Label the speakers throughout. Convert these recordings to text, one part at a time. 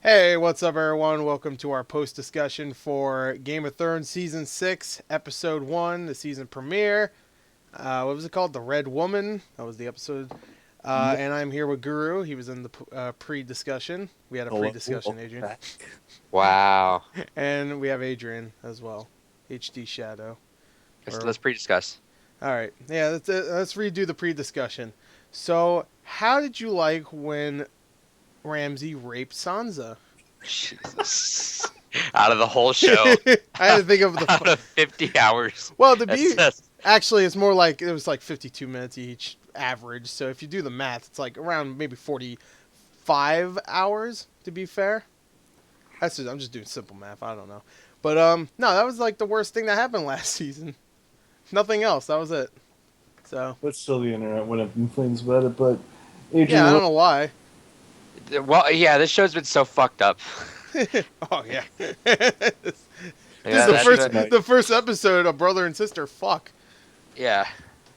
Speaker 1: Hey, what's up, everyone? Welcome to our post discussion for Game of Thrones Season 6, Episode 1, the season premiere. What was it called? The Red Woman. That was the episode.
Speaker 2: Yep.
Speaker 1: And I'm here with Guru. He was in the pre discussion. We had a pre
Speaker 2: Hello,
Speaker 1: discussion,
Speaker 2: welcome
Speaker 1: Adrian.
Speaker 2: back.
Speaker 3: Wow.
Speaker 1: And we have Adrian as well. HD Shadow.
Speaker 3: Let's,
Speaker 1: Or,
Speaker 3: let's pre-discuss.
Speaker 1: all right. Yeah, let's redo the pre discussion. So, how did you like when Ramsay raped Sansa?
Speaker 3: Jesus. Out of the whole show,
Speaker 1: I had to think of
Speaker 3: out
Speaker 1: the.
Speaker 3: of 50 hours.
Speaker 1: Well, to
Speaker 3: That's,
Speaker 1: be
Speaker 3: that's
Speaker 1: actually, it's more like it was like 52 minutes each average. So if you do the math, it's like around maybe 45 hours. To be fair, I'm just doing simple math. I don't know, but no, that was like the worst thing that happened last season. Nothing else. That was it. So
Speaker 2: But still, the internet went up in flames about it. But
Speaker 1: yeah, I don't
Speaker 2: Adrian,
Speaker 1: know why.
Speaker 3: well, yeah, this show's been so fucked up.
Speaker 1: Oh yeah, this is
Speaker 3: Yeah,
Speaker 1: the
Speaker 3: that's
Speaker 1: first
Speaker 3: the,
Speaker 1: the first episode of brother and sister fuck
Speaker 3: yeah,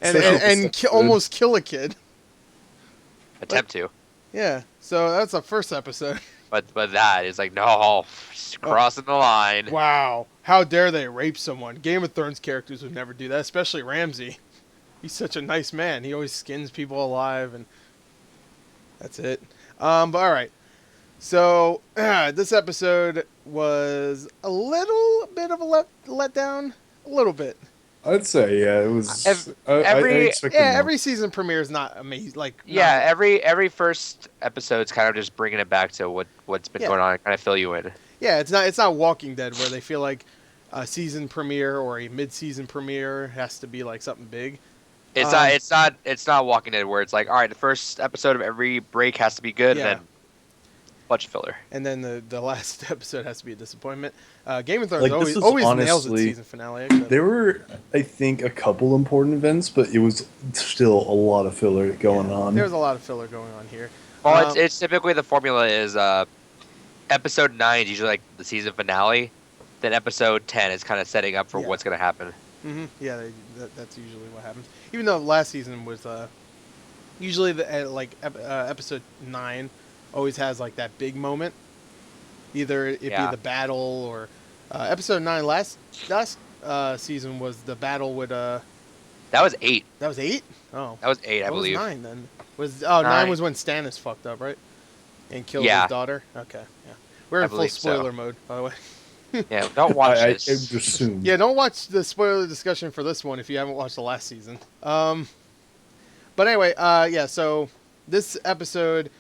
Speaker 1: and
Speaker 2: Especially
Speaker 1: and,
Speaker 2: this
Speaker 1: and
Speaker 2: episode.
Speaker 1: almost kill a kid.
Speaker 3: attempt to,
Speaker 1: Yeah, so that's the first episode.
Speaker 3: but that is like no, just crossing the line.
Speaker 1: Wow. How dare they rape someone? Game of Thrones characters would never do that, especially Ramsay. He's such a nice man. He always skins people alive, and that's it. But all right. So this episode was a little bit of a letdown. A little bit.
Speaker 2: I'd say it was. I
Speaker 3: Every
Speaker 2: expected
Speaker 1: Yeah,
Speaker 2: more.
Speaker 1: every season premiere is not amazing. Like
Speaker 3: Yeah,
Speaker 1: not,
Speaker 3: every first episode's kind of just bringing it back to what's been
Speaker 1: Yeah.
Speaker 3: going on and kind of fill you in.
Speaker 1: yeah, it's not Walking Dead where they feel like a season premiere or a mid-season premiere has to be like something big.
Speaker 3: It's
Speaker 1: Um,
Speaker 3: not Walking Dead where it's like, all right, the first episode of every break has to be good,
Speaker 1: Yeah.
Speaker 3: and then bunch of filler.
Speaker 1: And then the last episode has to be a disappointment. Game of Thrones
Speaker 2: Like,
Speaker 1: always
Speaker 2: this was
Speaker 1: nails its
Speaker 2: honestly-
Speaker 1: season finale. Actually.
Speaker 2: There were, I think, a couple important events, but it was still a lot of filler going on.
Speaker 1: There was a lot of filler going on here.
Speaker 3: Well,
Speaker 1: Um,
Speaker 3: it's typically the formula is episode 9 is usually like the season finale, then episode 10 is kind of setting up for
Speaker 1: Yeah.
Speaker 3: what's gonna happen.
Speaker 1: Yeah, that's usually what happens. Even though last season was usually episode 9 always has like that big moment. Either it be
Speaker 3: Yeah.
Speaker 1: the battle or episode 9 last season was the battle with
Speaker 3: That was 8.
Speaker 1: that was 8. Oh,
Speaker 3: That was 8, I
Speaker 1: what was
Speaker 3: believe.
Speaker 1: 9 then? Nine
Speaker 3: 9.
Speaker 1: was when Stannis fucked up, right? And killed
Speaker 3: Yeah.
Speaker 1: his daughter. Okay, yeah. We're
Speaker 3: I
Speaker 1: in full
Speaker 3: believe so.
Speaker 1: spoiler mode, by the way.
Speaker 3: Yeah, don't watch
Speaker 2: I
Speaker 3: this.
Speaker 2: would assume.
Speaker 1: Yeah, don't watch the spoiler discussion for this one if you haven't watched the last season. But anyway, yeah. So this episode,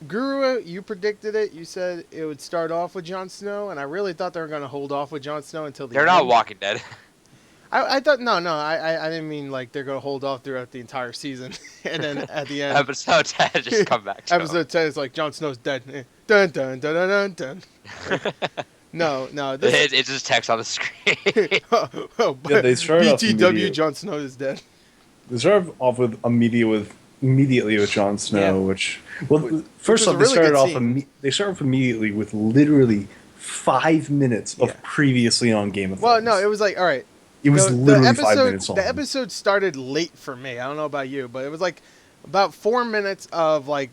Speaker 1: Guru, you predicted it. You said it would start off with Jon Snow, and I really thought they were going to hold off with Jon Snow until the
Speaker 3: They're
Speaker 1: end.
Speaker 3: not Walking Dead.
Speaker 1: I thought no, I didn't mean like they're going to hold off throughout the entire season, and then at the end,
Speaker 3: Episode 10 just come back to 'em.
Speaker 1: episode 10 is like Jon Snow's dead. Dun dun dun dun dun dun. No, this.
Speaker 3: It's just text on the screen.
Speaker 2: Yeah, they started off
Speaker 1: BTW.
Speaker 2: immediate.
Speaker 1: Jon Snow is dead.
Speaker 2: They started off with immediately with Jon Snow,
Speaker 1: Yeah.
Speaker 2: which first
Speaker 1: was
Speaker 2: off
Speaker 1: a
Speaker 2: they
Speaker 1: really
Speaker 2: started
Speaker 1: good
Speaker 2: off
Speaker 1: scene.
Speaker 2: they started off immediately with literally 5 minutes of
Speaker 1: Yeah.
Speaker 2: previously on Game of
Speaker 1: Well,
Speaker 2: Thrones.
Speaker 1: no, it was like all right.
Speaker 2: It was
Speaker 1: The
Speaker 2: literally
Speaker 1: episode,
Speaker 2: 5 minutes long.
Speaker 1: The episode started late for me. I don't know about you, but it was like about 4 minutes of like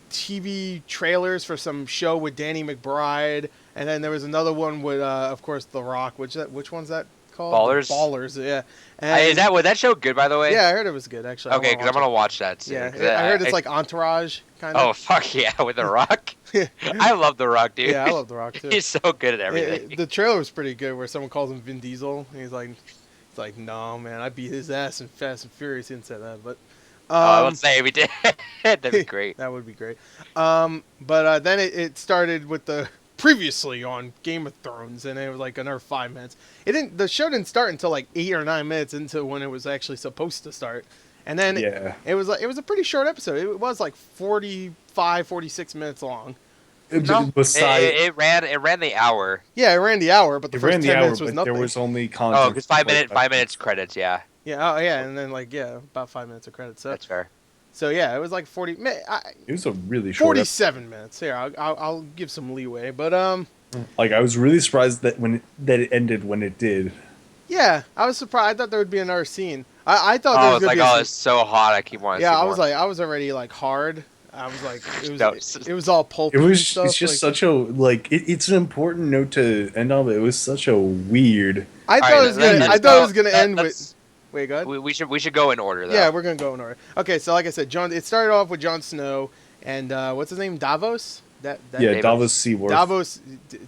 Speaker 1: TV trailers for some show with Danny McBride, and then there was another one with, of course, The Rock. Which one's that called?
Speaker 3: Ballers?
Speaker 1: Ballers, yeah. And,
Speaker 3: Was that show good, by the way?
Speaker 1: Yeah, I heard it was good actually.
Speaker 3: Okay, because I'm gonna watch that soon.
Speaker 1: Yeah,
Speaker 3: 'cause
Speaker 1: I heard it's like Entourage kind
Speaker 3: Oh
Speaker 1: of.
Speaker 3: fuck yeah, with The Rock. I love The Rock, dude.
Speaker 1: Yeah, I love The Rock too.
Speaker 3: He's so good at everything.
Speaker 1: The trailer was pretty good, where someone calls him Vin Diesel, and he's like, no man, I beat his ass in Fast and Furious. He didn't say that, but.
Speaker 3: Let's say we did. That'd be great.
Speaker 1: That would be great. But then it started with the previously on Game of Thrones, and it was like another 5 minutes. It didn't. The show didn't start until like 8 or 9 minutes into when it was actually supposed to start, and then
Speaker 2: Yeah.
Speaker 1: it was a pretty short episode. It was like 45, 46 minutes long.
Speaker 3: No,
Speaker 2: Besides,
Speaker 3: it ran the hour.
Speaker 1: Yeah, it ran the hour, but the
Speaker 2: it
Speaker 1: first
Speaker 2: ran the
Speaker 1: 10
Speaker 2: hour,
Speaker 1: minutes was
Speaker 2: but
Speaker 1: nothing.
Speaker 2: there was only content.
Speaker 3: Oh, because 5 minutes credits. Yeah,
Speaker 1: Yeah, oh yeah, and then like about 5 minutes of credits. So
Speaker 3: that's fair.
Speaker 1: yeah, it was like 40.
Speaker 2: It was a really short.
Speaker 1: 47 minutes. Here, I'll give some leeway, but
Speaker 2: Like, I was really surprised that it ended when it did.
Speaker 1: yeah, I was surprised. I thought there would be another scene. I thought there
Speaker 3: Oh,
Speaker 1: was
Speaker 3: it's
Speaker 1: gonna
Speaker 3: like,
Speaker 1: be a
Speaker 3: it's so hot. I keep wanting.
Speaker 1: yeah,
Speaker 3: to see
Speaker 1: I
Speaker 3: more.
Speaker 1: was like, I was already like hard I was like,
Speaker 3: No,
Speaker 1: it was all pulpy
Speaker 2: It
Speaker 1: and
Speaker 2: was.
Speaker 1: stuff.
Speaker 2: It's just
Speaker 1: like,
Speaker 2: such a like. It's an important note to end on, but it was such a weird.
Speaker 1: I
Speaker 3: All
Speaker 1: thought
Speaker 3: right,
Speaker 1: it was gonna. I
Speaker 3: let's
Speaker 1: thought it
Speaker 3: go.
Speaker 1: was gonna end with.
Speaker 3: Let's
Speaker 1: Wait, go ahead.
Speaker 3: we should go in order though.
Speaker 1: Yeah, we're gonna go in order. Okay, so like I said, John. It started off with Jon Snow and what's his name? Davos. That
Speaker 2: Yeah,
Speaker 3: David.
Speaker 2: Davos Seaworth.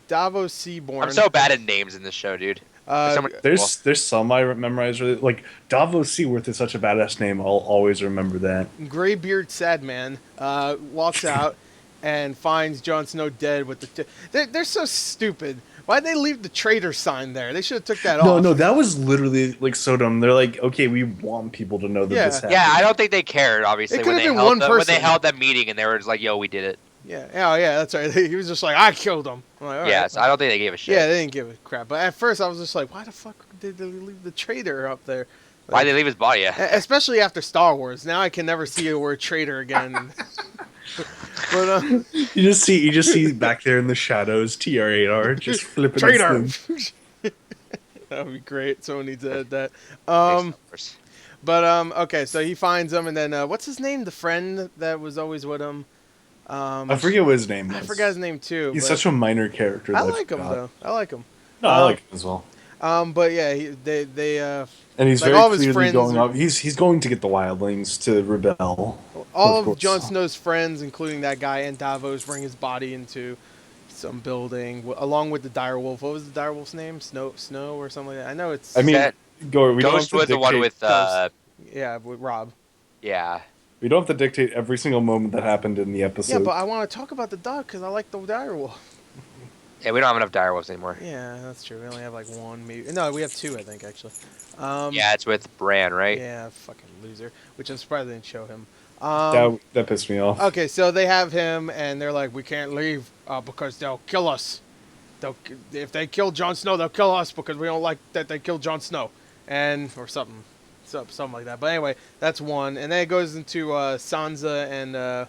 Speaker 1: Davos Seaborn.
Speaker 3: I'm so bad at names in this show, dude. There's so many people.
Speaker 2: There's some I memorize really like Davos Seaworth is such a badass name. I'll always remember that.
Speaker 1: Graybeard Sadman walks out and finds Jon Snow dead with the. They're so stupid. Why'd they leave the traitor sign there? They should have took that
Speaker 2: No,
Speaker 1: off.
Speaker 2: no, that was literally like so dumb. They're like, okay, we want people to know that
Speaker 1: Yeah.
Speaker 2: this happened.
Speaker 3: Yeah, I don't think they cared. Obviously,
Speaker 1: It
Speaker 3: when
Speaker 1: could've
Speaker 3: they
Speaker 1: been
Speaker 3: held
Speaker 1: one
Speaker 3: when they
Speaker 1: person.
Speaker 3: held that meeting and they were just like, "Yo, we did it."
Speaker 1: Yeah, oh yeah, that's right. He was just like, I killed him. I'm like, all
Speaker 3: Yes,
Speaker 1: right.
Speaker 3: I don't think they gave a shit.
Speaker 1: Yeah, they didn't give a crap. But at first, I was just like, why the fuck did they leave the traitor up there?
Speaker 3: Why'd they leave his body? Yeah.
Speaker 1: Especially after Star Wars. Now I can never see a word traitor again. But
Speaker 2: You just see back there in the shadows, TR8R just flipping. his
Speaker 1: traitor.
Speaker 2: thing.
Speaker 1: That would be great. Someone needs to add that.
Speaker 3: Makes
Speaker 1: But okay, so he finds him, and then what's his name? The friend that was always with him.
Speaker 2: I forget what his name was.
Speaker 1: I forgot his name too.
Speaker 2: He's
Speaker 1: but
Speaker 2: such a minor character.
Speaker 1: I
Speaker 2: that
Speaker 1: like him
Speaker 2: forgot.
Speaker 1: though. I like him.
Speaker 2: No, I like him as well.
Speaker 1: But yeah, they
Speaker 2: And he's
Speaker 1: like
Speaker 2: very
Speaker 1: all of his
Speaker 2: clearly
Speaker 1: friends
Speaker 2: going
Speaker 1: are-
Speaker 2: up. He's going to get the wildlings to rebel.
Speaker 1: all of
Speaker 2: course.
Speaker 1: Jon Snow's friends, including that guy and Davos, bring his body into some building along with the direwolf. What was the direwolf's name? Snow or something like that. I know it's.
Speaker 2: I mean,
Speaker 3: That-
Speaker 2: go. We don't have
Speaker 3: Ghost
Speaker 2: to
Speaker 3: was the one
Speaker 2: dictate-
Speaker 3: with
Speaker 1: yeah, with Rob.
Speaker 3: yeah.
Speaker 2: We don't have to dictate every single moment that happened in the episode.
Speaker 1: Yeah, but I want to talk about the dog because I like the direwolf.
Speaker 3: Yeah, we don't have enough direwolves anymore.
Speaker 1: Yeah, that's true. We only have like one, maybe. No, we have two, I think, actually.
Speaker 3: Yeah, it's with Bran, right?
Speaker 1: Yeah, fucking loser. Which I'm surprised they didn't show him.
Speaker 2: that pissed me off.
Speaker 1: Okay, so they have him, and they're like, we can't leave because they'll kill us. If they kill Jon Snow, they'll kill us because we don't like that they killed Jon Snow, or something like that. But anyway, that's one, and then it goes into Sansa and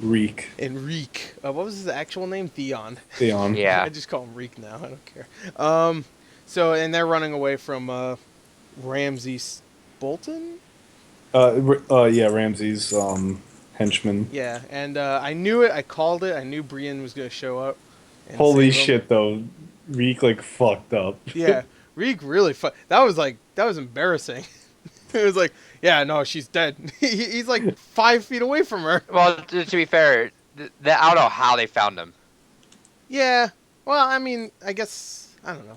Speaker 2: Reek.
Speaker 1: Reek. What was his actual name? Theon.
Speaker 2: Theon.
Speaker 3: Yeah.
Speaker 1: I just call him Reek now. I don't care. So and they're running away from Ramsay Bolton.
Speaker 2: Yeah, Ramsay's henchman.
Speaker 1: Yeah, and I knew it. I called it. I knew Brienne was gonna show up. and
Speaker 2: Holy
Speaker 1: save him.
Speaker 2: shit, though. Reek like fucked up.
Speaker 1: Yeah, Reek really. That was embarrassing. It was like, yeah, no, she's dead. He's like 5 feet away from her.
Speaker 3: Well, to be fair, I don't know how they found him.
Speaker 1: Yeah. Well, I mean, I guess I don't know.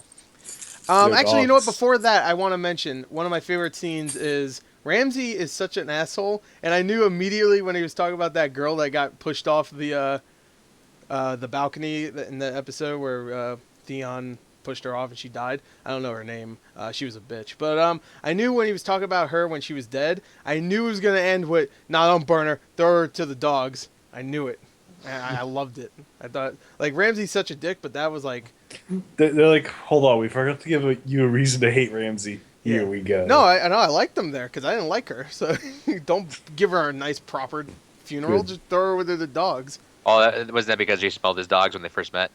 Speaker 2: They're
Speaker 1: Actually, you know what?
Speaker 2: dogs.
Speaker 1: Before that, I want to mention one of my favorite scenes is Ramsay is such an asshole, and I knew immediately when he was talking about that girl that got pushed off the balcony in the episode where Theon pushed her off and she died. I don't know her name. She was a bitch. But I knew when he was talking about her when she was dead, I knew it was going to end with, nah, don't burn her. Throw her to the dogs. I knew it. And I loved it. I thought, like, Ramsay's such a dick, but that was like...
Speaker 2: They're like, hold on, we forgot to give you a reason to hate Ramsay. Here
Speaker 1: Yeah.
Speaker 2: we go.
Speaker 1: No, I know. I liked them there because I didn't like her. So don't give her a nice, proper funeral.
Speaker 2: Good.
Speaker 1: Just throw her with the dogs.
Speaker 3: Oh, wasn't that because you smelled his dogs when they first met?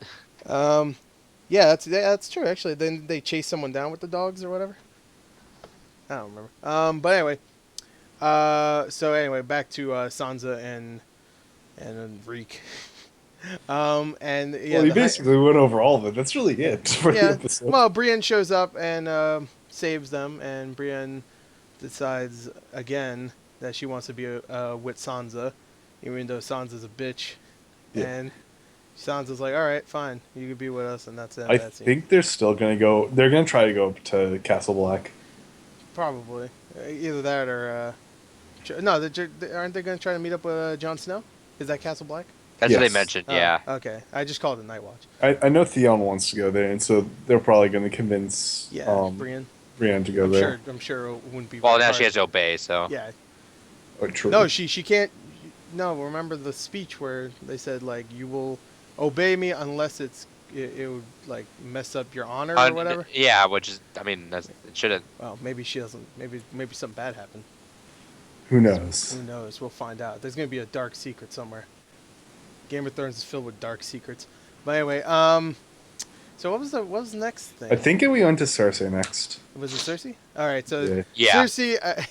Speaker 1: Yeah, that's true. Actually, then they chase someone down with the dogs or whatever. I don't remember. But anyway, so anyway, back to Sansa and Reek. And yeah,
Speaker 2: Well, he
Speaker 1: the
Speaker 2: basically went over all of it. That's really it for the
Speaker 1: yeah.
Speaker 2: episode.
Speaker 1: Well, Brienne shows up and saves them, and Brienne decides again that she wants to be with Sansa, even though Sansa's a bitch.
Speaker 2: Yeah.
Speaker 1: And Sansa's like, all right, fine, you can be with us, and that's it.
Speaker 2: I
Speaker 1: That scene.
Speaker 2: think they're still going to go... They're going to try to go up to Castle Black.
Speaker 1: Probably either that or no. Aren't they going to try to meet up with Jon Snow? Is that Castle Black?
Speaker 3: That's what they
Speaker 2: Yes.
Speaker 3: mentioned.
Speaker 1: Oh,
Speaker 3: Yeah.
Speaker 1: Okay, I just called it Night Watch.
Speaker 2: I know Theon wants to go there, and so they're probably going to convince
Speaker 1: Yeah, Brienne.
Speaker 2: Brienne to go
Speaker 1: I'm
Speaker 2: there.
Speaker 1: sure. I'm sure it wouldn't be.
Speaker 3: Well,
Speaker 1: very
Speaker 3: now
Speaker 1: hard.
Speaker 3: she has to obey. So.
Speaker 1: Yeah.
Speaker 2: Oh, true.
Speaker 1: No, she can't. No, remember the speech where they said like you will obey me unless it would like mess up your honor or whatever.
Speaker 3: Yeah, which is, I mean, it shouldn't.
Speaker 1: Well, maybe she doesn't. Maybe something bad happened.
Speaker 2: Who knows?
Speaker 1: Who knows? We'll find out. There's gonna be a dark secret somewhere. Game of Thrones is filled with dark secrets. But anyway, so what was the next thing?
Speaker 2: I think we went to Cersei next.
Speaker 1: Was it Cersei? All right, so
Speaker 2: Yeah.
Speaker 3: Yeah.
Speaker 1: Cersei.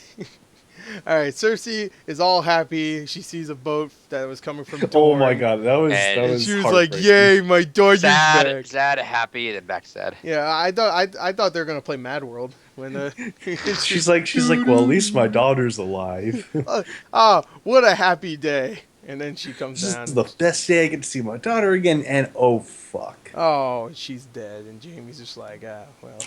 Speaker 1: All right, Cersei is all happy. She sees a boat that was coming from Dorne.
Speaker 2: Oh my god, that
Speaker 3: And
Speaker 1: And
Speaker 2: was
Speaker 1: she was like,
Speaker 2: heartbreaking.
Speaker 1: "Yay, my daughter's
Speaker 3: sad,
Speaker 1: back."
Speaker 3: sad, happy, then back to sad.
Speaker 1: Yeah, I thought they were gonna play Mad World when
Speaker 2: She's like, well, at least my daughter's alive.
Speaker 1: what a happy day. And then she comes
Speaker 2: This
Speaker 1: down.
Speaker 2: is the best day I get to see my daughter again, and oh fuck.
Speaker 1: Oh, she's dead, and Jamie's just like, well.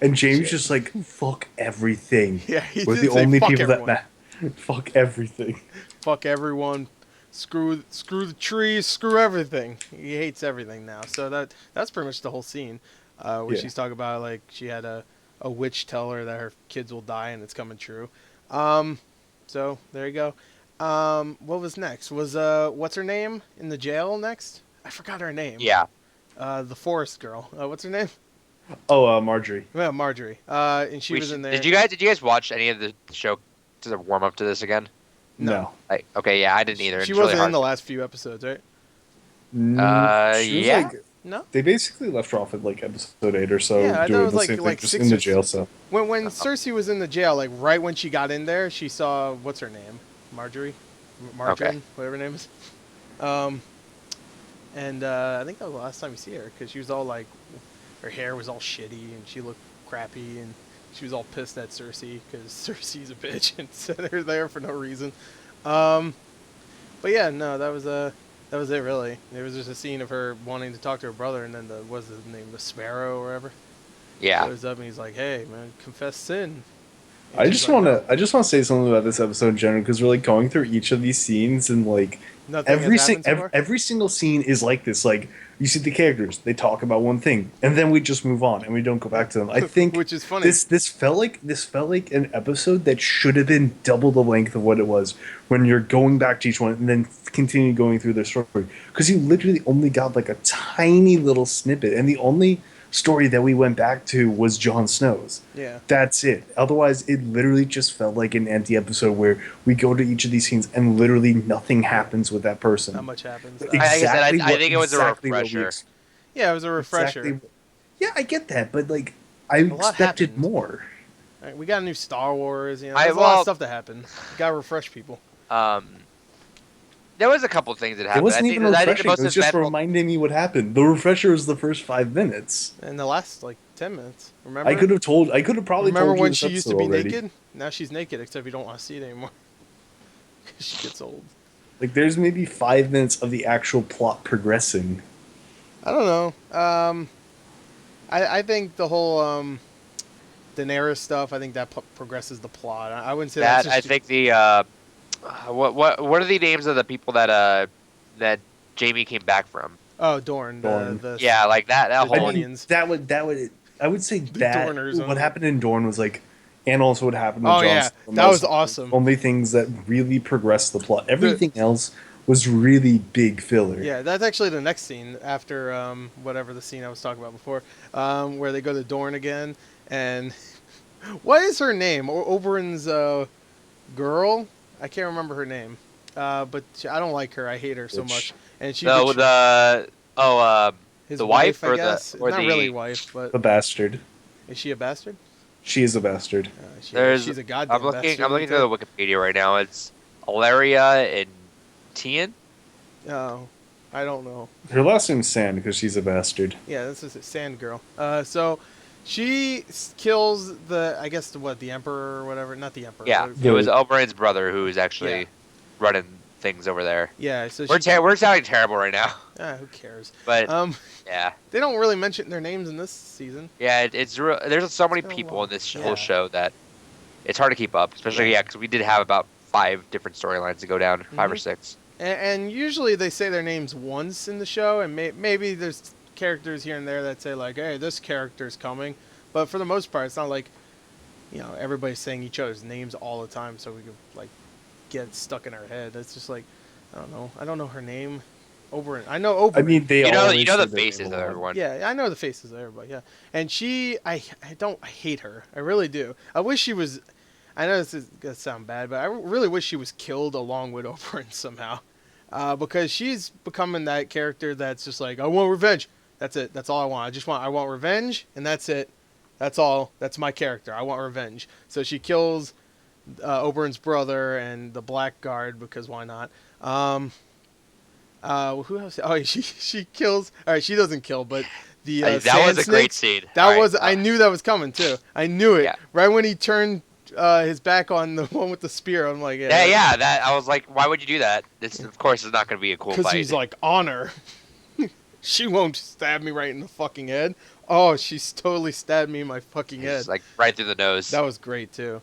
Speaker 2: And James
Speaker 1: Shit.
Speaker 2: just like, fuck everything.
Speaker 1: Yeah, he
Speaker 2: We're
Speaker 1: did
Speaker 2: the
Speaker 1: say,
Speaker 2: only
Speaker 1: "Fuck
Speaker 2: people
Speaker 1: everyone."
Speaker 2: that matter. Fuck everything.
Speaker 1: Fuck everyone. Screw the trees. Screw everything. He hates everything now. So that's pretty much the whole scene, where
Speaker 2: Yeah.
Speaker 1: she's talking about like she had a witch tell her that her kids will die and it's coming true. So there you go. What was next? Was what's her name in the jail next? I forgot her name.
Speaker 3: Yeah.
Speaker 1: The forest girl. What's her name?
Speaker 2: Oh, Marjorie.
Speaker 1: Yeah, Marjorie. And she was in there.
Speaker 3: Did you guys watch any of the show to warm up to this again?
Speaker 1: No.
Speaker 3: Like, okay, yeah, I didn't either.
Speaker 1: She
Speaker 3: It's really
Speaker 1: wasn't in
Speaker 3: hard.
Speaker 1: the last few episodes, right?
Speaker 2: She was
Speaker 3: yeah.
Speaker 2: like,
Speaker 1: No.
Speaker 2: they basically left her off at like episode 8 or so,
Speaker 1: Yeah, I thought it
Speaker 2: doing
Speaker 1: was
Speaker 2: the
Speaker 1: like-
Speaker 2: same thing,
Speaker 1: like
Speaker 2: just
Speaker 1: 6
Speaker 2: in the
Speaker 1: or
Speaker 2: jail cell.
Speaker 1: When Cersei was in the jail, like right when she got in there, she saw what's her name, Marjorie, Margarine, whatever her name is. And I think that was the last time you see her because she was all like, her hair was all shitty and she looked crappy and she was all pissed at Cersei because Cersei's a bitch and sent her there for no reason. But yeah, no, that was it really. There was just a scene of her wanting to talk to her brother and then what's his name, the Sparrow or whatever.
Speaker 3: Yeah.
Speaker 1: Shows up and he's like, "Hey, man, confess sin." And
Speaker 2: I
Speaker 1: she's
Speaker 2: just
Speaker 1: like,
Speaker 2: want
Speaker 1: "No,
Speaker 2: to. I just want to say something about this episode in general because we're like going through each of these scenes and like
Speaker 1: nothing has happened so far?"
Speaker 2: every single scene is like this. Like you see the characters, they talk about one thing, and then we just move on and we don't go back to them. I think
Speaker 1: Which is funny.
Speaker 2: This felt like an episode that should have been double the length of what it was when you're going back to each one and then continue going through their story because you literally only got like a tiny little snippet, and the only story that we went back to was Jon Snow's.
Speaker 1: Yeah.
Speaker 2: That's it. Otherwise, it literally just felt like an empty episode where we go to each of these scenes and literally nothing happens with that person.
Speaker 1: Not much happens.
Speaker 3: Like I said, I
Speaker 2: what-
Speaker 3: think it was a
Speaker 2: exactly what we
Speaker 3: refresher.
Speaker 1: Yeah, it was a refresher.
Speaker 2: exactly- yeah, I get that, but like, I
Speaker 1: lot
Speaker 2: expected
Speaker 1: happened.
Speaker 2: more.
Speaker 1: Right, we got a new Star Wars. You know,
Speaker 3: I-
Speaker 1: there's a lot of
Speaker 3: well-
Speaker 1: stuff that happened. Got to refresh people.
Speaker 3: There was a couple things that
Speaker 2: It
Speaker 3: happened.
Speaker 2: wasn't
Speaker 3: I think,
Speaker 2: even
Speaker 3: I think the
Speaker 2: refreshing. It
Speaker 3: most
Speaker 2: was just
Speaker 3: eventful.
Speaker 2: reminding me what happened. The refresher was the first 5 minutes.
Speaker 1: In the last like 10 minutes. Remember?
Speaker 2: I could have probably
Speaker 1: Remember
Speaker 2: told you
Speaker 1: when
Speaker 2: this
Speaker 1: she used to
Speaker 2: episode
Speaker 1: be
Speaker 2: already.
Speaker 1: naked? Now she's naked, except you don't want to see it anymore. 'Cause she gets old.
Speaker 2: Like, there's maybe 5 minutes of the actual plot progressing.
Speaker 1: I don't know. I think the whole Daenerys stuff. I think that progresses the plot. I wouldn't say
Speaker 3: That
Speaker 1: that's
Speaker 3: I
Speaker 1: just
Speaker 3: think the what are the names of the people that Jamie came back from?
Speaker 1: Oh, Dorne.
Speaker 2: Dorne.
Speaker 1: The
Speaker 3: Yeah, like that
Speaker 1: The
Speaker 3: whole.
Speaker 1: Dorne. Onions.
Speaker 2: that would I would say that
Speaker 1: Dorners,
Speaker 2: what happened in Dorne was like, and also what happened.
Speaker 1: Oh
Speaker 2: with Jon
Speaker 1: yeah,
Speaker 2: Snow
Speaker 1: that was
Speaker 2: the
Speaker 1: awesome.
Speaker 2: Only things that really progressed the plot. Everything else was really big filler.
Speaker 1: Yeah, that's actually the next scene after whatever the scene I was talking about before, where they go to Dorne again, and what is her name? Oberyn's girl? I can't remember her name, but I don't like her. I hate her so
Speaker 2: Bitch.
Speaker 1: much. And she
Speaker 3: No,
Speaker 1: his
Speaker 3: the wife
Speaker 1: I
Speaker 3: or the-
Speaker 1: guess.
Speaker 3: or
Speaker 1: Not
Speaker 3: the-
Speaker 1: really wife, but
Speaker 2: The bastard.
Speaker 1: is she a bastard?
Speaker 2: She is a bastard.
Speaker 1: She's a goddamn
Speaker 3: I'm looking
Speaker 1: bastard.
Speaker 3: I'm looking through the Wikipedia right now. It's Alaria and Tian.
Speaker 1: Oh, I don't know.
Speaker 2: Her last name's Sand because she's a bastard.
Speaker 1: Yeah, this is a Sand Girl. So she kills I guess the Emperor or whatever. Not the Emperor.
Speaker 3: Yeah,
Speaker 1: but-
Speaker 3: it was Oberyn's brother who is actually
Speaker 1: Yeah.
Speaker 3: running things over there.
Speaker 1: Yeah, so
Speaker 3: We're sounding terrible right now,
Speaker 1: who cares?
Speaker 3: but
Speaker 1: Yeah, they don't really mention their names in this season.
Speaker 3: yeah, it's real. There's so many
Speaker 1: It's been a
Speaker 3: people
Speaker 1: while.
Speaker 3: in this
Speaker 1: Yeah.
Speaker 3: whole show that it's hard to keep up. Especially
Speaker 1: Yeah.
Speaker 3: because we did have about 5 different storylines to go down, 5 or
Speaker 1: Mhm.
Speaker 3: 6.
Speaker 1: And usually they say their names once in the show, and maybe there's characters here and there that say like, "Hey, this character's coming," but for the most part, it's not like, everybody's saying each other's names all the time, so we could like get it stuck in our head. It's just like, I don't know. I don't know her name. Oberyn. I know Oberyn.
Speaker 2: I mean, they
Speaker 3: You know
Speaker 2: always
Speaker 3: the
Speaker 2: say their
Speaker 3: faces
Speaker 2: name
Speaker 3: of
Speaker 2: a lot.
Speaker 3: everyone.
Speaker 1: Yeah, I know the faces of everybody. Yeah, and I hate her. I really do. I wish she was. I know this is gonna sound bad, but I really wish she was killed along with Oberyn somehow, because she's becoming that character that's just like, I want revenge. That's it. That's all I want. I want revenge, and that's it. That's all. That's my character. I want revenge. So she kills Oberyn's brother and the Blackguard, because why not? Who else? Oh, she kills. All right, she doesn't kill, but the
Speaker 3: That
Speaker 1: sand
Speaker 3: was a great
Speaker 1: snakes.
Speaker 3: scene.
Speaker 1: That
Speaker 3: All
Speaker 1: was.
Speaker 3: right,
Speaker 1: I knew that was coming too. I knew it
Speaker 3: Yeah.
Speaker 1: right when he turned his back on the one with the spear. I'm like,
Speaker 3: Yeah. That I was like, why would you do that? This, of course, is not going to be a cool
Speaker 1: because
Speaker 3: fight.
Speaker 1: he's like honor. She won't stab me right in the fucking head. Oh, she's totally stabbed me in my fucking head.
Speaker 3: It's like right through the nose.
Speaker 1: That was great too.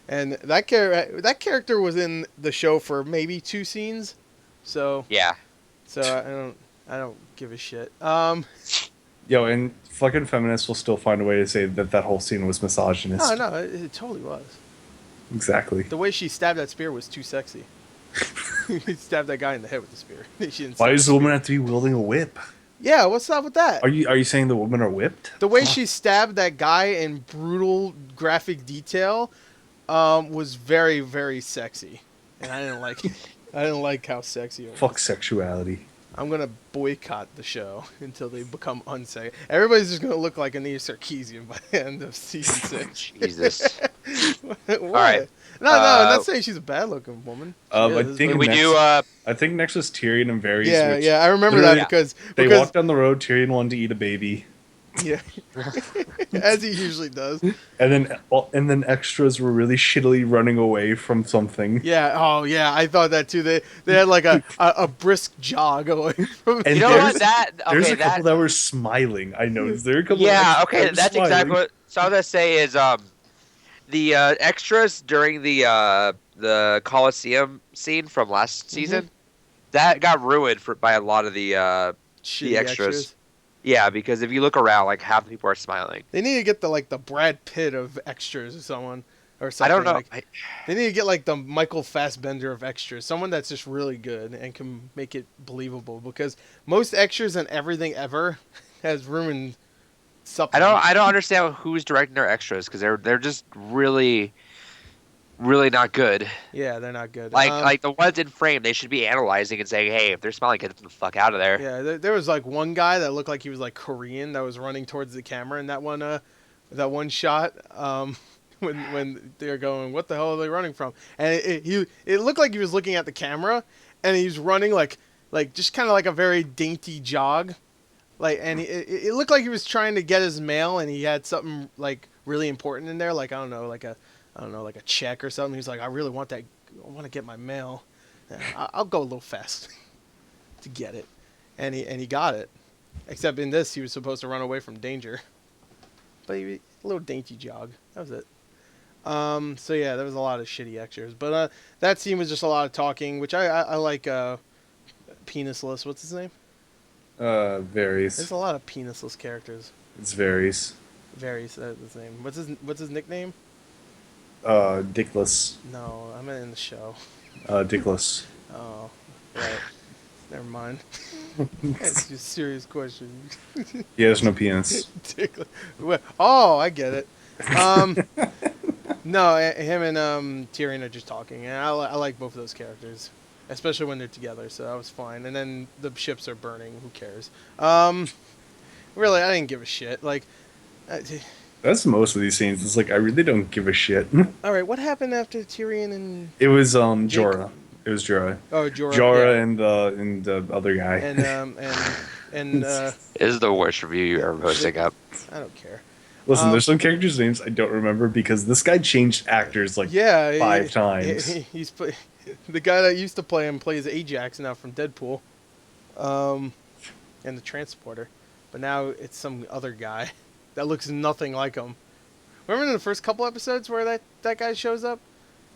Speaker 1: And that character was in the show for maybe 2 scenes, so
Speaker 3: Yeah.
Speaker 1: I don't give a shit.
Speaker 2: Yo, and fucking feminists will still find a way to say that whole scene was misogynist.
Speaker 1: No, it totally was.
Speaker 2: Exactly.
Speaker 1: The way she stabbed that spear was too sexy. He stabbed that guy in the head with the spear. She didn't
Speaker 2: Why
Speaker 1: stab
Speaker 2: does the woman have to be wielding a whip?
Speaker 1: Yeah, what's up with that?
Speaker 2: Are you saying the women are whipped?
Speaker 1: The way she stabbed that guy in brutal graphic detail was very, very sexy, and I didn't like it. I didn't like how sexy it was.
Speaker 2: Fuck sexuality.
Speaker 1: I'm gonna boycott the show until they become unsexy. Everybody's just gonna look like Anita Sarkeesian by the end of season 6.
Speaker 3: Jesus.
Speaker 1: What?
Speaker 3: All right.
Speaker 1: No, I'm not saying she's a bad-looking woman. She
Speaker 2: I
Speaker 1: is,
Speaker 2: think
Speaker 1: but-
Speaker 3: We
Speaker 2: next-
Speaker 3: do.
Speaker 2: I think next was Tyrion and Varys.
Speaker 1: Yeah,
Speaker 2: which
Speaker 1: yeah, I remember that
Speaker 2: literally-
Speaker 1: because
Speaker 2: They walked down the road. Tyrion wanted to eat a baby,
Speaker 1: yeah, as he usually does.
Speaker 2: and then extras were really shittily running away from something.
Speaker 1: Yeah. Oh, yeah. I thought that too. They had like a brisk jog away from.
Speaker 2: And
Speaker 3: You know
Speaker 2: there's-
Speaker 3: what? That
Speaker 2: There's
Speaker 3: okay.
Speaker 2: a couple that were smiling. I noticed there were a couple.
Speaker 3: Yeah.
Speaker 2: of
Speaker 3: Okay.
Speaker 2: extras
Speaker 3: That's
Speaker 2: smiling.
Speaker 3: exactly what. So I was gonna say is the extras during the Coliseum scene from last season that got ruined by a lot of the
Speaker 1: Shitty
Speaker 3: extras. Yeah, because if you look around, like half the people are smiling.
Speaker 1: They need to get the Brad Pitt of extras or someone or
Speaker 3: I
Speaker 1: something.
Speaker 3: don't know.
Speaker 1: Like, they need to get like the Michael Fassbender of extras, someone that's just really good and can make it believable. Because most extras and everything ever has ruined something.
Speaker 3: I don't understand who's directing their extras because they're just really not good.
Speaker 1: Yeah, they're not good.
Speaker 3: Like the ones in frame, they should be analyzing and saying, "Hey, if they're smiling, get them the fuck out of there."
Speaker 1: Yeah, there was like one guy that looked like he was like Korean that was running towards the camera in that one shot. When they're going, what the hell are they running from? And it looked like he was looking at the camera, and he's running like just kind of like a very dainty jog, and it looked like he was trying to get his mail, and he had something like really important in there, like I don't know, like a check or something. He's like, I really want that. I want to get my mail. I'll go a little fast to get it, and he got it. Except in this, he was supposed to run away from danger, but a little dainty jog. That was it. So yeah, there was a lot of shitty extras, but that scene was just a lot of talking, which I like. Penisless, what's his name?
Speaker 2: Varies.
Speaker 1: There's a lot of penisless characters.
Speaker 2: It's varies.
Speaker 1: Varys, that's his name. What's his nickname?
Speaker 2: Dickless.
Speaker 1: No, I meant in the show.
Speaker 2: Dickless.
Speaker 1: Oh, right. Never mind. That's just a serious question.
Speaker 2: Yeah, there's no penis.
Speaker 1: Oh, I get it. No, him and Tyrion are just talking, and I like both of those characters, especially when they're together. So that was fine. And then the ships are burning. Who cares? Really, I didn't give a shit. Like,
Speaker 2: That's most of these scenes. It's like I really don't give a shit.
Speaker 1: all right, what happened after Tyrion and
Speaker 2: It was Jorah. It was Jorah.
Speaker 1: Jorah?
Speaker 2: Jorah
Speaker 1: yeah.
Speaker 2: and the other guy.
Speaker 1: And
Speaker 3: This is the worst review you ever posting up.
Speaker 1: I don't care.
Speaker 2: Listen, there's some characters' names I don't remember because this guy changed actors like
Speaker 1: Yeah,
Speaker 2: 5 times.
Speaker 1: He's the guy that used to play him plays Ajax now from Deadpool, and the Transporter, but now it's some other guy that looks nothing like him. Remember in the first couple episodes where that guy shows up,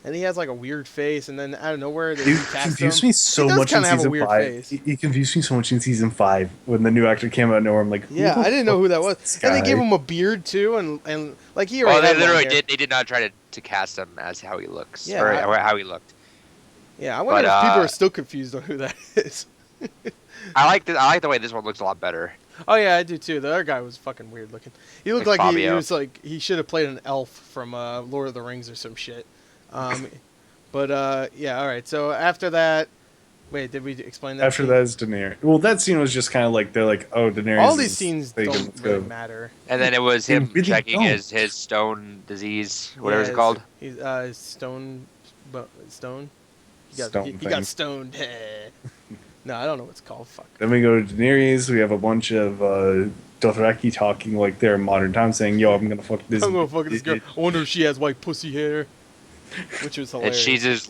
Speaker 1: and he has like a weird face, and then out of nowhere they
Speaker 2: He
Speaker 1: cast
Speaker 2: confused
Speaker 1: him.
Speaker 2: me so
Speaker 1: He does
Speaker 2: much in
Speaker 1: kinda have a
Speaker 2: season
Speaker 1: weird
Speaker 2: 5.
Speaker 1: face.
Speaker 2: He confused me so much in season 5 when the new actor came out of nowhere. I'm like,
Speaker 1: Yeah,
Speaker 2: who the
Speaker 1: I didn't know who that was.
Speaker 2: fuck is this
Speaker 1: And they
Speaker 2: guy?
Speaker 1: gave him a beard too, and like he
Speaker 3: Well,
Speaker 1: already
Speaker 3: they
Speaker 1: had long
Speaker 3: literally
Speaker 1: hair.
Speaker 3: did. They did not try to cast him as how he looks,
Speaker 1: Yeah,
Speaker 3: or how he looked.
Speaker 1: Yeah, I wonder
Speaker 3: But,
Speaker 1: if people
Speaker 3: uh,
Speaker 1: are still confused on who that is.
Speaker 3: I like the way this one looks a lot better.
Speaker 1: Oh yeah, I do too. The other guy was fucking weird looking. He looked
Speaker 3: Like
Speaker 1: like he
Speaker 3: Fabio.
Speaker 1: was like he should have played an elf from Lord of the Rings or some shit. But yeah, all right. So after that, Wait, did we explain that?
Speaker 2: After
Speaker 1: scene?
Speaker 2: that is Daenerys. Well, that scene was just kind of like they're like, oh, Daenerys.
Speaker 1: All these
Speaker 2: is
Speaker 1: scenes
Speaker 2: taken,
Speaker 1: don't
Speaker 2: let's
Speaker 1: really
Speaker 2: go.
Speaker 1: matter.
Speaker 3: And then it was
Speaker 2: They
Speaker 3: him
Speaker 2: really
Speaker 3: checking
Speaker 2: don't.
Speaker 3: his stone disease, whatever
Speaker 1: Yeah,
Speaker 3: it's called.
Speaker 1: He's stone, stone.
Speaker 2: Stone
Speaker 1: He
Speaker 2: thing.
Speaker 1: got stoned. No, I don't know what it's called. Fuck.
Speaker 2: Then we go to Daenerys. We have a bunch of Dothraki talking like they're in modern times, saying, "Yo, I'm gonna fuck this."
Speaker 1: I'm gonna fuck this girl. I wonder if she has white pussy hair. Which was
Speaker 3: And
Speaker 1: hilarious.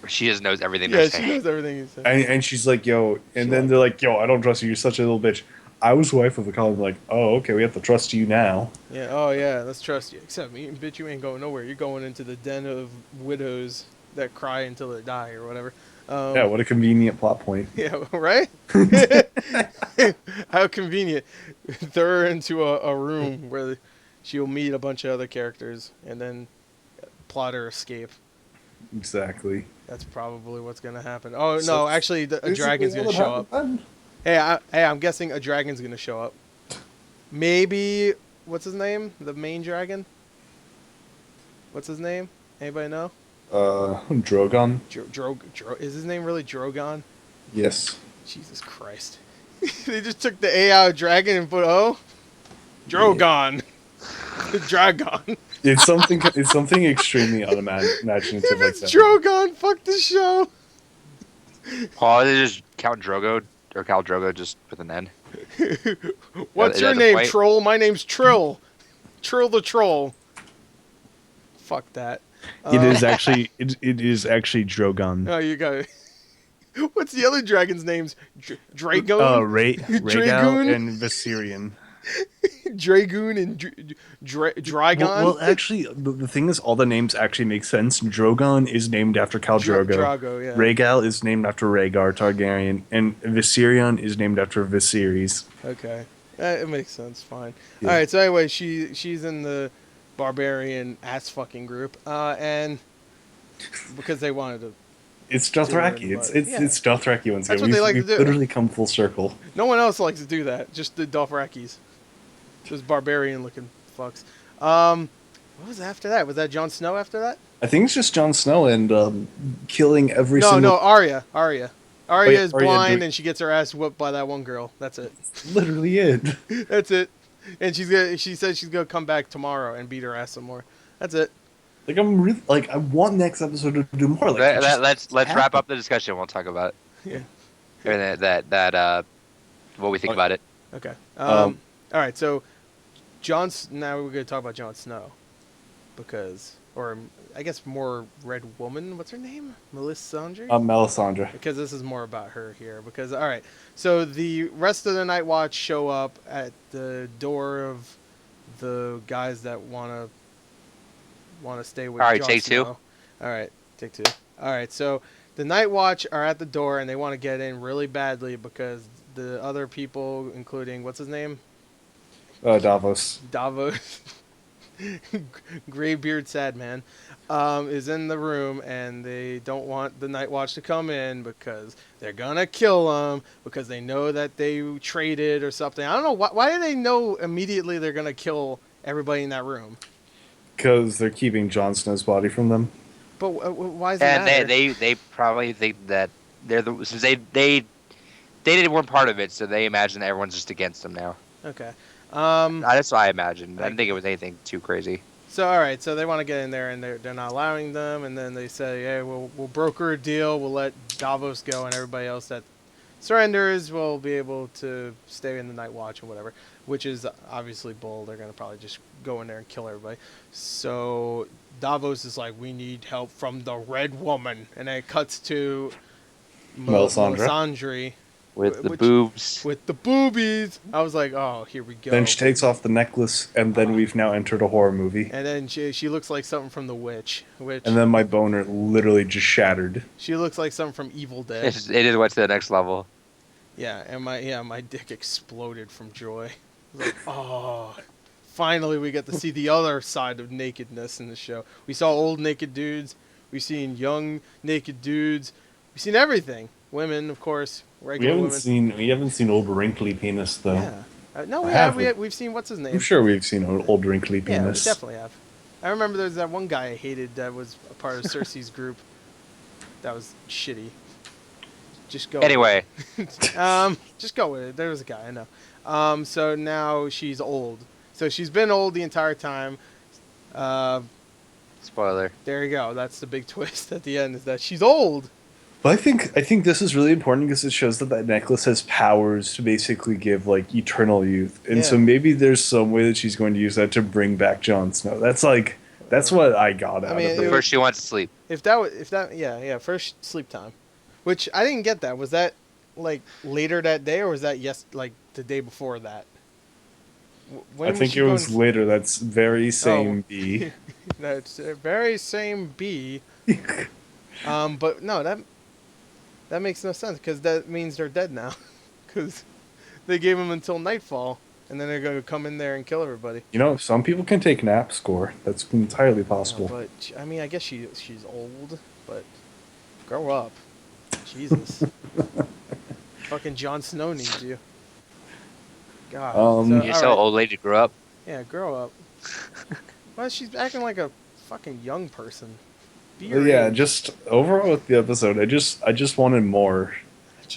Speaker 3: she just knows everything
Speaker 1: Yeah,
Speaker 3: they're
Speaker 1: she
Speaker 3: saying.
Speaker 1: knows everything he said.
Speaker 2: And she's like, "Yo," and
Speaker 1: She
Speaker 2: then
Speaker 1: like-
Speaker 2: they're like, "Yo, I don't trust you. You're such a little bitch." I was wife of a colony. Like, oh, okay, we have to trust you now.
Speaker 1: Yeah. Oh yeah. Let's trust you. Except me, bitch, you ain't going nowhere. You're going into the den of widows that cry until they die or whatever.
Speaker 2: Yeah, what a convenient plot point.
Speaker 1: Yeah, right? How convenient. Throw her into a room where she'll meet a bunch of other characters and then plot her escape.
Speaker 2: Exactly.
Speaker 1: That's probably what's going to happen. Oh,
Speaker 2: So
Speaker 1: no, actually, a dragon's going to show up. Hey, I'm guessing a dragon's going to show up. Maybe, what's his name? The main dragon? What's his name? Anybody know?
Speaker 2: Drogon.
Speaker 1: Is his name really Drogon?
Speaker 2: Yes.
Speaker 1: Jesus Christ. They just took the A out of dragon and put O? Drogon. Dragon.
Speaker 2: It's something. It's something extremely unimaginative
Speaker 1: If
Speaker 2: like
Speaker 1: it's
Speaker 2: that.
Speaker 1: Drogon, fuck the show.
Speaker 3: Oh, they just Count Drogo or Cal Drogo just with an N.
Speaker 1: What's
Speaker 3: Is
Speaker 1: your
Speaker 3: that the
Speaker 1: name,
Speaker 3: point?
Speaker 1: troll? My name's Trill. Trill the troll. Fuck that.
Speaker 2: It is actually. It is actually Drogon.
Speaker 1: Oh, you got it. What's the other dragon's names? Drago?
Speaker 2: Rhaegal
Speaker 1: Dragoon?
Speaker 2: and Viserion.
Speaker 1: Dragoon and Dragon?
Speaker 2: Well, actually, the thing is, all the names actually make sense. Drogon is named after Khal Drogo.
Speaker 1: Drago, yeah.
Speaker 2: Rhaegal is named after Rhaegar Targaryen, and Viserion is named after Viserys.
Speaker 1: Okay. It makes sense. Fine.
Speaker 2: Yeah.
Speaker 1: All right. So anyway, she's in the barbarian ass fucking group, and because they wanted to.
Speaker 2: It's Dothraki.
Speaker 1: Yeah.
Speaker 2: It's Dothraki once
Speaker 1: That's
Speaker 2: again.
Speaker 1: what they like to
Speaker 2: We've
Speaker 1: do.
Speaker 2: literally come full circle.
Speaker 1: No one else likes to do that. Just the Dothrakis. Those barbarian looking fucks. What was after that? Was that Jon Snow after that?
Speaker 2: I think it's just Jon Snow and killing every
Speaker 1: No,
Speaker 2: single.
Speaker 1: no, Arya. Arya is
Speaker 2: Arya
Speaker 1: blind
Speaker 2: doing-
Speaker 1: and she gets her ass whooped by that one girl. That's it.
Speaker 2: Literally it.
Speaker 1: That's it. And she said she's gonna come back tomorrow and beat her ass some more. That's it.
Speaker 2: Like I'm really like I want next episode to do more. Like it just
Speaker 3: Let's wrap
Speaker 2: happened.
Speaker 3: up the discussion. We'll talk about
Speaker 1: Yeah.
Speaker 3: or that what we think about it.
Speaker 1: Okay.
Speaker 2: Um,
Speaker 1: All right. So, now we're gonna talk about Jon Snow, because, or I guess more Red Woman. What's her name? Melisandre.
Speaker 2: Melisandre.
Speaker 1: Because this is more about her here. Because all right, so the rest of the Night Watch show up at the door of the guys that want to stay with.
Speaker 3: All right,
Speaker 1: Jon
Speaker 3: take two.
Speaker 1: Snow. All right, take two. All right, so the Night Watch are at the door and they want to get in really badly because the other people, including what's his name,
Speaker 2: Davos.
Speaker 1: Davos, Graybeard Sad Man, is in the room, and they don't want the Night Watch to come in because they're gonna kill them because they know that they traded or something. I don't know why do they know immediately they're gonna kill everybody in that room.
Speaker 2: Because they're keeping Jon Snow's body from them.
Speaker 1: But why is it
Speaker 3: And
Speaker 1: matter?
Speaker 3: they probably think that they're the since they weren't part of it, so they imagine that everyone's just against them now.
Speaker 1: Okay.
Speaker 3: That's what I imagined. I didn't think it was anything too crazy.
Speaker 1: So all right, so they want to get in there, and they're not allowing them, and then they say, "Hey, we'll broker a deal. We'll let Davos go, and everybody else that surrenders will be able to stay in the Night Watch and whatever." Which is obviously bull. They're gonna probably just go in there and kill everybody. So Davos is like, "We need help from the Red Woman," and then it cuts to
Speaker 2: Melisandre.
Speaker 1: Melisandre
Speaker 3: With the
Speaker 1: Which-
Speaker 3: boobs.
Speaker 1: with the boobies. I was like, "Oh, here we go."
Speaker 2: Then she takes off the necklace, and then we've now entered a horror movie.
Speaker 1: And then she looks like something from The Witch, which
Speaker 2: And then my boner literally just shattered.
Speaker 1: she looks like something from Evil Dead.
Speaker 3: It is went to the next level.
Speaker 1: Yeah, and my dick exploded from joy. I was like, oh, finally we get to see the other side of nakedness in the show. We saw old naked dudes. We've seen young naked dudes. We've seen everything. Women, of course, regular women.
Speaker 2: We haven't seen old wrinkly penis though.
Speaker 1: Yeah. No, we
Speaker 2: I
Speaker 1: have.
Speaker 2: haven't.
Speaker 1: We've seen what's his name.
Speaker 2: I'm sure we've seen old wrinkly
Speaker 1: Yeah, we
Speaker 2: penis.
Speaker 1: definitely have. I remember there's that one guy I hated that was a part of Cersei's group. That was shitty. Just go.
Speaker 3: Anyway,
Speaker 1: Just go with it. There was a guy, I know. So now she's old. So she's been old the entire time.
Speaker 3: spoiler.
Speaker 1: There you go. That's the big twist at the end, is that she's old.
Speaker 2: But I think this is really important because it shows that necklace has powers to basically give like eternal youth, and so
Speaker 1: Yeah.
Speaker 2: maybe there's some way that she's going to use that to bring back Jon Snow. That's what I got out
Speaker 1: mean,
Speaker 2: of
Speaker 3: But
Speaker 2: it.
Speaker 3: first, she wants to sleep.
Speaker 1: Yeah, first sleep time. Which I didn't get that. Was that like later that day, or was that like the day before that? When
Speaker 2: I think
Speaker 1: she
Speaker 2: it was
Speaker 1: going-
Speaker 2: later. That's very same B.
Speaker 1: That's the very same B. But no, that makes no sense, because that means they're dead now. Because they gave them until nightfall, and then they're going to come in there and kill everybody.
Speaker 2: You know, some people can take naps. Score. That's entirely possible.
Speaker 1: But I mean, I guess she's old, but grow up. Jesus. Fucking Jon Snow needs you. God.
Speaker 3: You're so
Speaker 1: alright.
Speaker 3: old lady grew up.
Speaker 1: Yeah, grow up. Well, she's acting like a fucking young person. Be
Speaker 2: But
Speaker 1: your
Speaker 2: yeah,
Speaker 1: age.
Speaker 2: just overall with the episode, I just wanted more.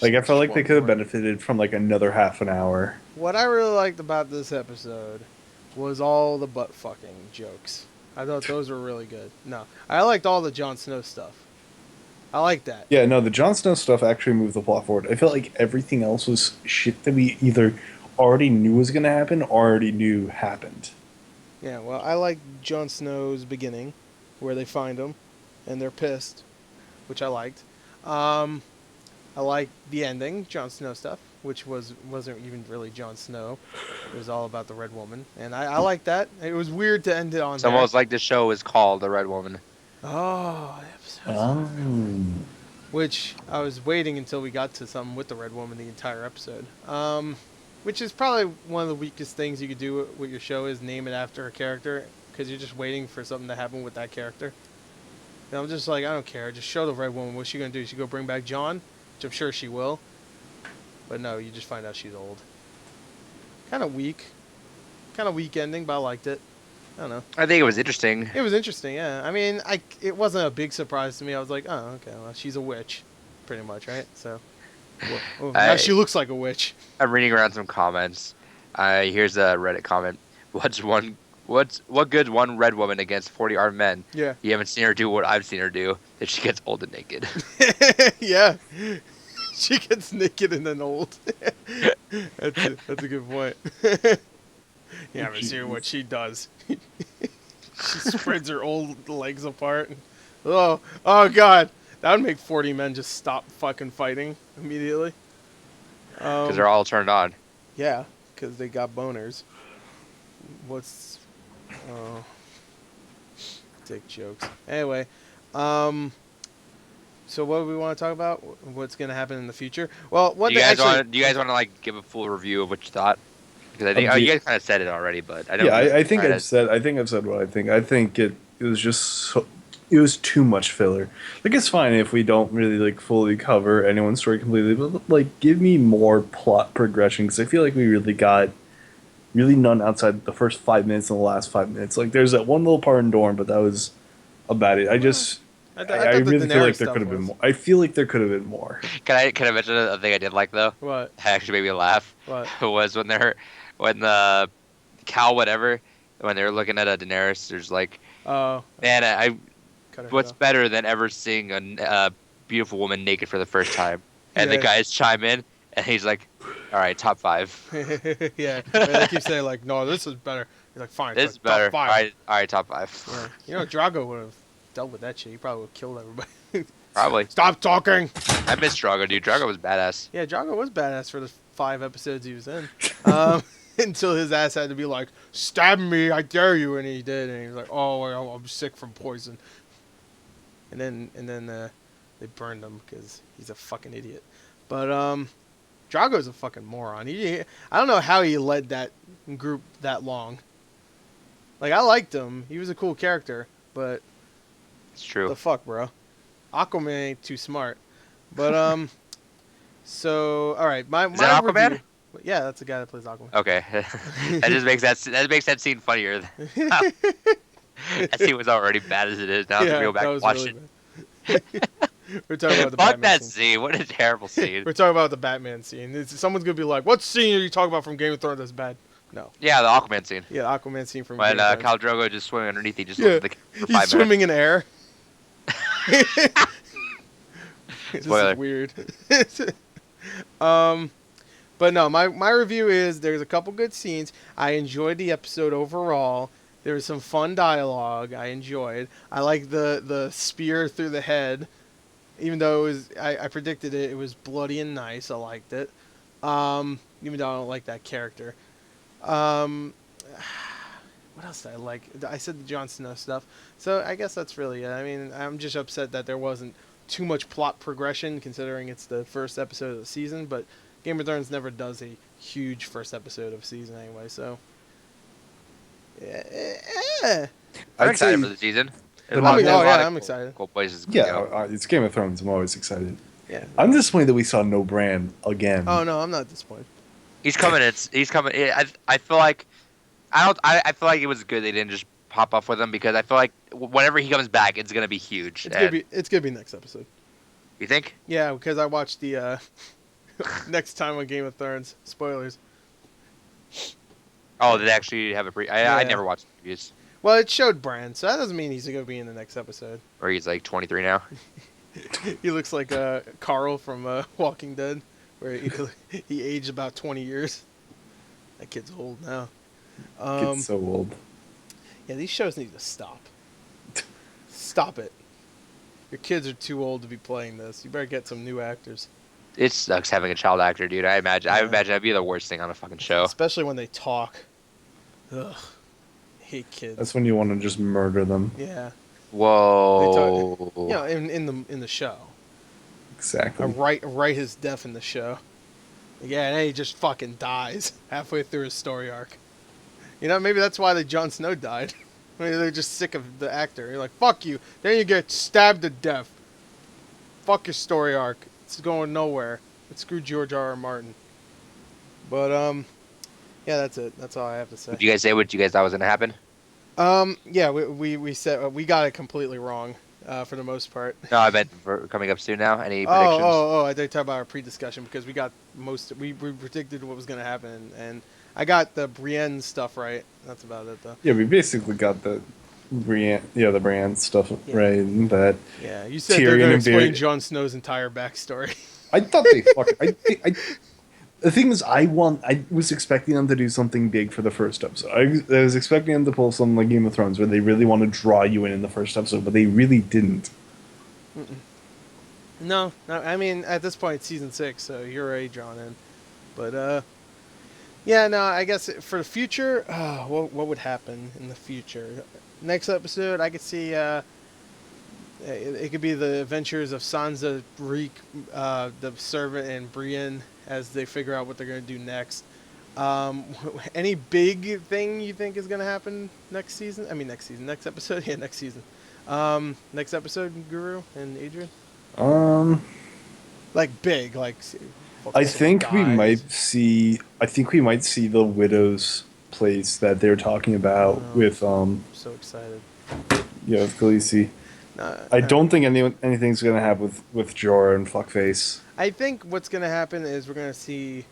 Speaker 2: Like I felt like they could have benefited from like another half an hour.
Speaker 1: What I really liked about this episode was all the butt fucking jokes. I thought those were really good. No, I liked all the Jon Snow stuff. I like that.
Speaker 2: Yeah, no, the Jon Snow stuff actually moved the plot forward. I felt like everything else was shit that we either already knew was going to happen or already knew happened.
Speaker 1: Yeah, well, I like Jon Snow's beginning, where they find him, and they're pissed, which I liked. I like the ending, Jon Snow stuff, which wasn't even really Jon Snow. It was all about the Red Woman, and I like that. It was weird to end it on
Speaker 3: It's
Speaker 1: that.
Speaker 3: almost like the show is called The Red Woman.
Speaker 1: Oh, episode.
Speaker 2: Oh.
Speaker 1: Which I was waiting until we got to something with the Red Woman the entire episode. Which is probably one of the weakest things you could do with your show, is name it after a character, because you're just waiting for something to happen with that character. And I'm just like, I don't care. Just show the Red Woman. What's she gonna do? Is she go bring back John? Which I'm sure she will. But no, you just find out she's old. Kind of weak. Kind of weak ending, but I liked it. I don't know.
Speaker 3: I think it was interesting.
Speaker 1: It was interesting, yeah. I mean, it wasn't a big surprise to me. I was like, oh, okay, well, she's a witch, pretty much, right? So, now she looks like a witch.
Speaker 3: I'm reading around some comments. Here's a Reddit comment. What good's one red woman against 40 armed men?
Speaker 1: Yeah.
Speaker 3: You haven't seen her do what I've seen her do. That she gets old and naked.
Speaker 1: Yeah. She gets naked and then old. That's a good point. You haven't seen what she does. She spreads her old legs apart. Oh God. That would make 40 men just stop fucking fighting immediately.
Speaker 3: Because they're all turned on.
Speaker 1: Yeah, because they got boners. What's... Oh... Dick jokes. Anyway, so what do we want to talk about? What's going to happen in the future? Well,
Speaker 3: Do you guys want to like give a full review of what you thought? Because I think you guys kind of said it already, but I don't.
Speaker 2: Yeah, I think
Speaker 3: I've
Speaker 2: I've said what I think. I think it was just it was too much filler. Like it's fine if we don't really like fully cover anyone's story completely, but like give me more plot progression, because I feel like we really got none outside the first 5 minutes and the last 5 minutes. Like there's that one little part in Dorne, but that was about it. I
Speaker 1: thought the
Speaker 2: really feel
Speaker 1: Daenerys
Speaker 2: like there
Speaker 1: stuff
Speaker 2: could have been
Speaker 1: was.
Speaker 2: more. I feel like there could have been more.
Speaker 3: Can I mention a thing I did like though?
Speaker 1: What?
Speaker 3: That actually made me laugh.
Speaker 1: What?
Speaker 3: Was when the cow whatever, when they were looking at a Daenerys, there's like,
Speaker 1: Oh.
Speaker 3: man,
Speaker 1: Cut her
Speaker 3: what's
Speaker 1: off.
Speaker 3: better than ever seeing a beautiful woman naked for the first time? And
Speaker 1: Yeah.
Speaker 3: the guys chime in, and he's like, all right, top 5.
Speaker 1: Yeah. And they keep saying like, no, this is better. He's like, fine.
Speaker 3: This is
Speaker 1: it's like,
Speaker 3: better.
Speaker 1: top
Speaker 3: All
Speaker 1: five.
Speaker 3: right, top 5.
Speaker 1: Yeah. You know, Drago would have dealt with that shit. He probably would have killed everybody.
Speaker 3: Probably.
Speaker 1: Stop talking.
Speaker 3: I miss Drago, dude. Drago was badass.
Speaker 1: Yeah, Drago was badass for the 5 episodes he was in. Until his ass had to be like, stab me, I dare you, and he did, and he was like, oh, I'm sick from poison. And then they burned him because he's a fucking idiot. But Drago's a fucking moron. I don't know how he led that group that long. Like, I liked him. He was a cool character, but
Speaker 3: It's true.
Speaker 1: the fuck, bro. Aquaman ain't too smart. But so all right, my
Speaker 3: Is that Aquaman?
Speaker 1: review- yeah, that's the guy that plays Aquaman.
Speaker 3: Okay, that makes that scene funnier. That scene was already bad as it is. Now I have to go back
Speaker 1: that
Speaker 3: and
Speaker 1: was
Speaker 3: watch
Speaker 1: really
Speaker 3: it.
Speaker 1: bad. We're talking about the
Speaker 3: Fuck
Speaker 1: Batman
Speaker 3: that
Speaker 1: scene.
Speaker 3: scene. What a terrible scene.
Speaker 1: We're talking about the Batman scene. Someone's gonna be like, "What scene are you talking about from Game of Thrones that's bad?" No.
Speaker 3: Yeah, the Aquaman scene.
Speaker 1: Yeah, the Aquaman scene from
Speaker 3: When
Speaker 1: Game of Thrones.
Speaker 3: Khal Drogo just swimming underneath, he just
Speaker 1: Yeah.
Speaker 3: looked at the camera for
Speaker 1: He's
Speaker 3: 5
Speaker 1: swimming in air. This
Speaker 3: Spoiler.
Speaker 1: is weird. But no, my review is there's a couple good scenes. I enjoyed the episode overall. There was some fun dialogue I enjoyed. I like the spear through the head. Even though it was I predicted it was bloody and nice. I liked it. Even though I don't like that character. What else did I like? I said the Jon Snow stuff. So I guess that's really it. I mean, I'm just upset that there wasn't too much plot progression considering it's the first episode of the season, but Game of Thrones never does a huge first episode of a season anyway, so yeah.
Speaker 3: I'm
Speaker 2: I'd
Speaker 3: excited
Speaker 2: say-
Speaker 3: for the season.
Speaker 2: I mean,
Speaker 3: There's a lot
Speaker 1: yeah,
Speaker 3: of
Speaker 1: I'm excited.
Speaker 3: Cool places. to
Speaker 2: Yeah,
Speaker 3: go.
Speaker 2: it's Game of Thrones. I'm always excited.
Speaker 1: Yeah.
Speaker 2: I'm disappointed that we saw no Bran again.
Speaker 1: Oh no, I'm not disappointed.
Speaker 3: He's coming. He's coming. I feel like I feel like it was good they didn't just pop up with him because I feel like whenever he comes back, it's gonna be huge.
Speaker 1: It's gonna be next episode.
Speaker 3: You think?
Speaker 1: Yeah, because I watched the next time on Game of Thrones. Spoilers.
Speaker 3: Oh, did they actually have a pre? I
Speaker 1: Yeah.
Speaker 3: never watched the previews.
Speaker 1: Well, it showed Bran, so that doesn't mean he's gonna be in the next episode.
Speaker 3: Or he's like 23 now.
Speaker 1: He looks like Carl from Walking Dead, where he aged about 20 years. That kid's old now.
Speaker 2: It's so old.
Speaker 1: Yeah, these shows need to stop. Stop it. Your kids are too old to be playing this. You better get some new actors.
Speaker 3: It sucks having a child actor, dude. I imagine
Speaker 1: Yeah.
Speaker 3: that'd be the worst thing on a fucking show.
Speaker 1: Especially when they talk. Ugh. Hate kids.
Speaker 2: That's when you want to just murder them.
Speaker 1: Yeah.
Speaker 3: Whoa.
Speaker 1: You know, in the show. I
Speaker 2: Exactly.
Speaker 1: write his death in the show. Yeah, and then he just fucking dies halfway through his story arc. You know, maybe that's why Jon Snow died. Maybe they're just sick of the actor. You're like, fuck you. Then you get stabbed to death. Fuck your story arc. It's going nowhere. Let's screw George R. R. Martin. But yeah, that's it. That's all I have to say.
Speaker 3: Did you guys say what you guys thought was gonna happen?
Speaker 1: Yeah, we said we got it completely wrong for the most part.
Speaker 3: No, I meant for coming up soon now. Any predictions?
Speaker 1: I did talk about our pre-discussion because we got we predicted what was going to happen, and I got the Brienne stuff right. That's about it, though.
Speaker 2: Yeah, we basically got the Bran stuff
Speaker 1: Yeah.
Speaker 2: right. And that
Speaker 1: Yeah, you said they're
Speaker 2: Tyrion
Speaker 1: going to
Speaker 2: and
Speaker 1: explain
Speaker 2: Bar-
Speaker 1: Jon Snow's entire backstory.
Speaker 2: I thought they fucking. The thing is, I was expecting them to do something big for the first episode. I was expecting them to pull something like Game of Thrones, where they really want to draw you in the first episode, but they really didn't.
Speaker 1: No, I mean at this point it's season 6, so you're already drawn in. But yeah, no, I guess for the future, what would happen in the future? Next episode, I could see it could be the adventures of Sansa, Reek, the servant, and Brienne as they figure out what they're gonna do next. Any big thing you think is gonna happen next season? I mean next episode. Yeah, next season. Next episode, Guru and Adrian. Like big, like.
Speaker 2: I think we
Speaker 1: dies.
Speaker 2: might see. I think we might see the widow's place that they're talking about
Speaker 1: Oh.
Speaker 2: with
Speaker 1: I'm so excited.
Speaker 2: with Khaleesi. I don't think anything's gonna happen with Jorah and Fuckface.
Speaker 1: I think what's gonna happen is we're gonna see.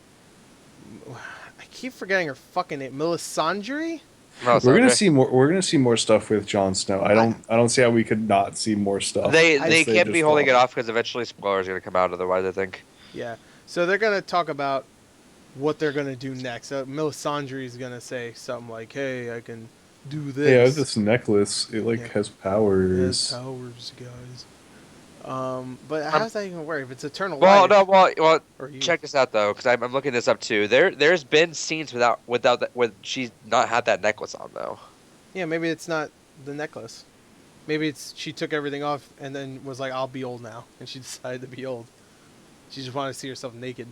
Speaker 1: I keep forgetting her fucking name, Melisandre.
Speaker 3: No,
Speaker 2: We're gonna
Speaker 3: Sandra.
Speaker 2: see more. We're gonna see more stuff with Jon Snow. I don't see how we could not see more stuff.
Speaker 3: They
Speaker 1: I
Speaker 3: they
Speaker 2: say
Speaker 3: can't be
Speaker 2: just
Speaker 3: holding
Speaker 2: off.
Speaker 3: it off because eventually spoilers are gonna come out. Otherwise, I think.
Speaker 1: Yeah. So they're gonna talk about what they're gonna do next. Melisandre is gonna say something like, "Hey, I can do this."
Speaker 2: Yeah, this necklace. It
Speaker 1: Yeah.
Speaker 2: has
Speaker 1: It
Speaker 2: powers.
Speaker 1: has powers, guys. But how does that even work? If it's eternal
Speaker 3: Well,
Speaker 1: life,
Speaker 3: no, well,
Speaker 1: or you,
Speaker 3: check this out though, because I'm looking this up too. There's been scenes without that with she's not had that necklace on though.
Speaker 1: yeah, maybe it's not the necklace. Maybe it's she took everything off and then was like, "I'll be old now," and she decided to be old. She just wanted to see herself naked.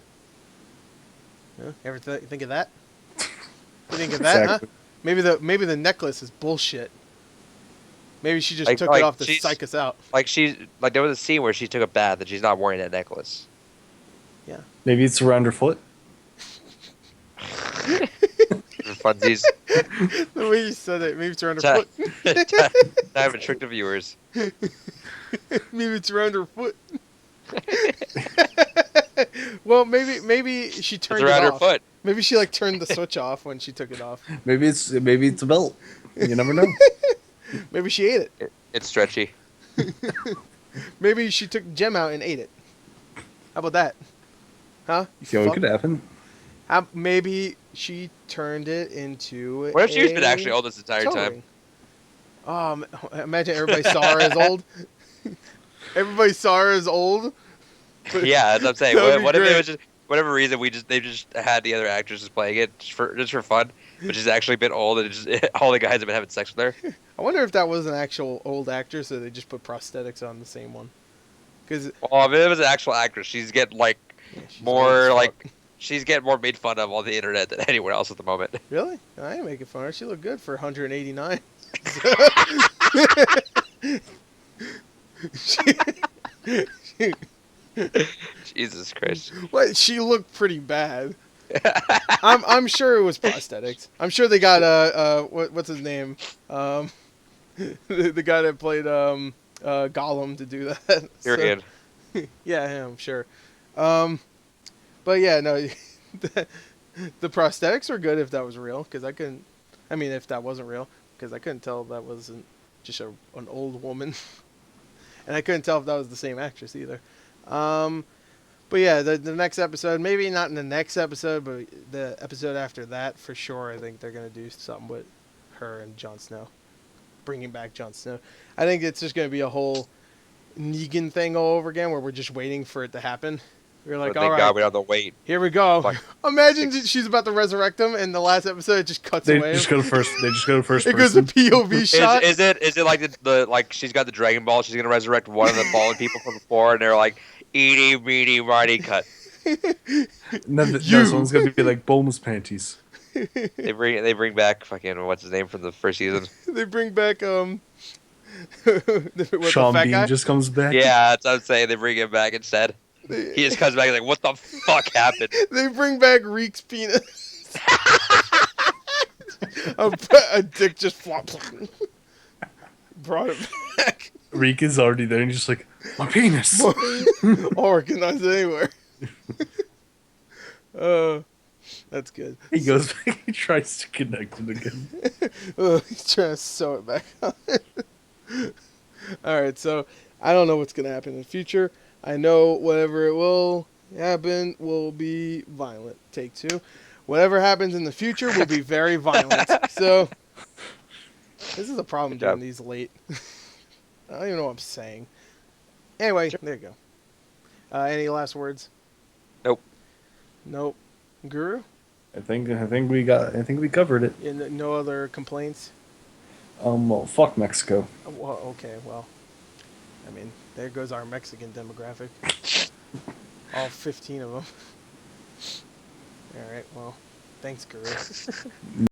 Speaker 1: Huh? Ever think of that? You think of that,
Speaker 2: Exactly.
Speaker 1: huh? Maybe the necklace is bullshit. Maybe she just
Speaker 3: Like-
Speaker 1: took
Speaker 3: like
Speaker 1: it off to
Speaker 3: she's-
Speaker 1: psych us out.
Speaker 3: Like there was a scene where she took a bath and she's not wearing that necklace.
Speaker 1: Yeah.
Speaker 2: Maybe it's around her foot.
Speaker 3: For funsies,
Speaker 1: The way you said it, maybe it's around her
Speaker 3: Time
Speaker 1: foot.
Speaker 3: to trick the viewers.
Speaker 1: Maybe it's around her foot. Well, maybe she
Speaker 3: It's
Speaker 1: turned it
Speaker 3: around her
Speaker 1: off.
Speaker 3: foot.
Speaker 1: Maybe she like turned the switch off when she took it off.
Speaker 2: Maybe it's a belt. You never know.
Speaker 1: Maybe she ate it.
Speaker 3: It's stretchy.
Speaker 1: Maybe she took Gem out and ate it. How about that? Huh?
Speaker 2: Yo, it
Speaker 1: fuck?
Speaker 2: could happen.
Speaker 1: Maybe she turned it into.
Speaker 3: What if she's been
Speaker 1: a
Speaker 3: actually old this entire
Speaker 1: toe
Speaker 3: time?
Speaker 1: ring. Imagine everybody saw her as old. Everybody saw her as old. But
Speaker 3: Yeah, that's what I'm saying.
Speaker 1: That would
Speaker 3: What,
Speaker 1: be
Speaker 3: what if
Speaker 1: great.
Speaker 3: it was just whatever reason they just had the other actresses playing it just for fun, but she's actually been old and all the guys have been having sex with her.
Speaker 1: I wonder if that was an actual old actor, so they just put prosthetics on the same one. Because
Speaker 3: Well, if it was an actual actress, she's getting like more like she's getting more made fun of on the internet than anyone else at the moment.
Speaker 1: Really? I ain't making fun of her. She looked good for 189.
Speaker 3: Jesus Christ.
Speaker 1: What? She looked pretty bad. I'm sure it was prosthetics. I'm sure they got what's his name? The guy that played Gollum to do that. So-
Speaker 3: Period.
Speaker 1: yeah, him, sure. But yeah, no, the prosthetics were good if that was real, because I couldn't. I mean, if that wasn't real, because I couldn't tell if that wasn't just an old woman, and I couldn't tell if that was the same actress either. But yeah, the next episode, maybe not in the next episode, but the episode after that, for sure, I think they're gonna do something with her and Jon Snow, bringing back Jon Snow. I think it's just gonna be a whole Negan thing all over again, where we're just waiting for it to happen. We're like,
Speaker 3: But
Speaker 1: all
Speaker 3: thank
Speaker 1: right,
Speaker 3: God we don't have to wait.
Speaker 1: here we go.
Speaker 3: Fuck.
Speaker 1: Imagine she's about to resurrect him, and the last episode it just cuts
Speaker 2: They
Speaker 1: away.
Speaker 2: just go to first. They just go to first
Speaker 1: It goes to
Speaker 2: person.
Speaker 1: POV shot.
Speaker 3: Is it like the like she's got the Dragon Ball? She's gonna resurrect one of the fallen people from before, and they're like, eaty meaty mighty cut.
Speaker 2: This one's gonna be like boneless panties.
Speaker 3: They bring back fucking what's his name from the first season.
Speaker 1: They bring back the
Speaker 2: Sean
Speaker 1: fat
Speaker 2: Bean
Speaker 1: guy.
Speaker 2: just comes back.
Speaker 3: Yeah, that's what I'm saying. They bring him back instead. He just comes back and like, what the fuck happened?
Speaker 1: They bring back Reek's penis. a dick just flopped. Brought it back.
Speaker 2: Reek is already there and just like, my penis.
Speaker 1: Organized anywhere. That's good.
Speaker 2: He goes back, he tries to connect it again.
Speaker 1: He's trying to sew it back on. Alright, so I don't know what's going to happen in the future. I know whatever it will happen will be violent. Take two. Whatever happens in the future will be very violent. So, this is a problem
Speaker 3: Good job.
Speaker 1: doing these late. I don't even know what I'm saying. Anyway, there you go. Any last words?
Speaker 3: Nope.
Speaker 1: Nope. Guru?
Speaker 2: I think we covered it.
Speaker 1: Yeah, no other complaints?
Speaker 2: Well, fuck Mexico.
Speaker 1: Well, okay, well, I mean, there goes our Mexican demographic. All 15 of them. All right, well, thanks, Guru.